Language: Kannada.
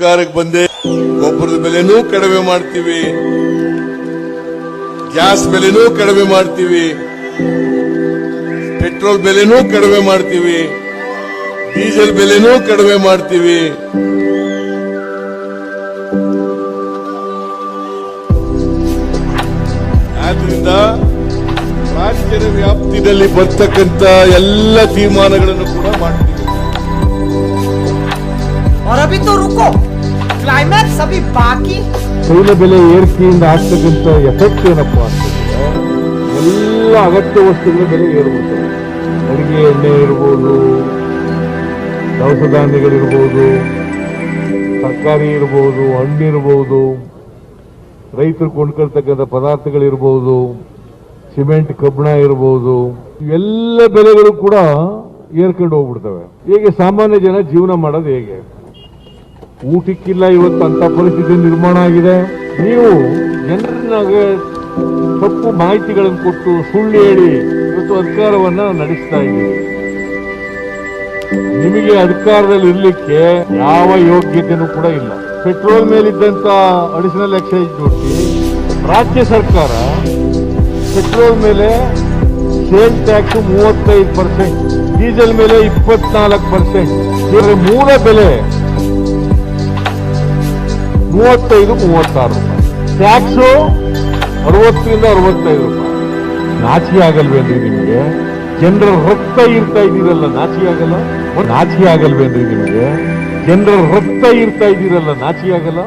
ಅಧಿಕಾರಕ್ಕೆ ಬಂದೆ ಗೊಬ್ಬರದ ಬೆಲೆನೂ ಕಡಿಮೆ ಮಾಡ್ತೀವಿ, ಗ್ಯಾಸ್ ಬೆಲೆನೂ ಕಡಿಮೆ ಮಾಡ್ತೀವಿ, ಪೆಟ್ರೋಲ್ ಬೆಲೆನೂ ಕಡಿಮೆ ಮಾಡ್ತೀವಿ, ಡೀಸೆಲ್ ಬೆಲೆನೂ ಕಡಿಮೆ ಮಾಡ್ತೀವಿ. ಆದ್ರಿಂದ ರಾಜ್ಯದ ವ್ಯಾಪ್ತಿಯಲ್ಲಿ ಬರ್ತಕ್ಕಂಥ ಎಲ್ಲ ತೀರ್ಮಾನಗಳನ್ನು ಕೂಡ ಮಾಡ್ತೀವಿ. और अभी तो रुको, क्लाइमैक्स अभी बाकी. ತೈಲ ಬೆಲೆ ಏರಿಕೆಯಿಂದ ಆಗ್ತಕ್ಕಂಥ ಎಫೆಕ್ಟ್ ಏನಪ್ಪಾ ಅಂತಂದ್ರೆ ಎಲ್ಲ ಅಗತ್ಯ ವಸ್ತುಗಳ ಬೆಲೆ ಏರ್ಬಿಡ್ತವೆ. ಅಡಿಗೆ ಎಣ್ಣೆ ಇರ್ಬೋದು, ದವಸ ಧಾನ್ಯಗಳಿರ್ಬೋದು, ತರಕಾರಿ ಇರ್ಬೋದು, ಹಣ್ಣಿರ್ಬೋದು, ರೈತರು ಕೊಂಡ್ಕೊಳ್ತಕ್ಕಂಥ ಪದಾರ್ಥಗಳಿರ್ಬೋದು, ಸಿಮೆಂಟ್ ಕಬ್ಬಣ ಇರ್ಬೋದು, ಇವೆಲ್ಲ ಬೆಲೆಗಳು ಕೂಡ ಏರ್ಕೊಂಡು ಹೋಗ್ಬಿಡ್ತವೆ. ಹೇಗೆ ಸಾಮಾನ್ಯ ಜನ ಜೀವನ ಮಾಡೋದು ಹೇಗೆ? ಊಟಕ್ಕಿಲ್ಲ ಇವತ್ತು ಅಂತ ಪರಿಸ್ಥಿತಿ ನಿರ್ಮಾಣ ಆಗಿದೆ. ನೀವು ಜನರನ್ನಾಗ ತಪ್ಪು ಮಾಹಿತಿಗಳನ್ನು ಕೊಟ್ಟು ಸುಳ್ಳು ಹೇಳಿ ಇವತ್ತು ಅಧಿಕಾರವನ್ನ ನಡೆಸ್ತಾ ಇದ್ದೀರಿ. ನಿಮಗೆ ಅಧಿಕಾರದಲ್ಲಿ ಇರ್ಲಿಕ್ಕೆ ಯಾವ ಯೋಗ್ಯತೆನೂ ಕೂಡ ಇಲ್ಲ. ಪೆಟ್ರೋಲ್ ಮೇಲಿದ್ದಂತ ಅಡಿಷನಲ್ ಎಕ್ಸೈಸ್ ಡ್ಯೂಟಿ ರಾಜ್ಯ ಸರ್ಕಾರ ಪೆಟ್ರೋಲ್ ಮೇಲೆ ಸೇಲ್ ಟ್ಯಾಕ್ಸ್ 35%, ಡೀಸೆಲ್ ಮೇಲೆ 24%, ಮೂಲ ಬೆಲೆ 35-36 ರೂಪಾಯಿ, ಟ್ಯಾಕ್ಸು 60-65 ರೂಪಾಯಿ. ನಾಚಿಕೆ ಆಗಲ್ವೇನ್ರಿ ನಿಮಗೆ? ಜನರ ರಕ್ತ ಇರ್ತಾ ಇದ್ದೀರಲ್ಲ, ನಾಚಿಕೆ ಆಗಲ್ಲ? ನಾಚಿಕೆ ಆಗಲ್ವೇನ್ರಿ ನಿಮಗೆ? ಜನರ ರಕ್ತ ಇರ್ತಾ ಇದ್ದೀರಲ್ಲ, ನಾಚಿಕೆ ಆಗಲ್ಲ?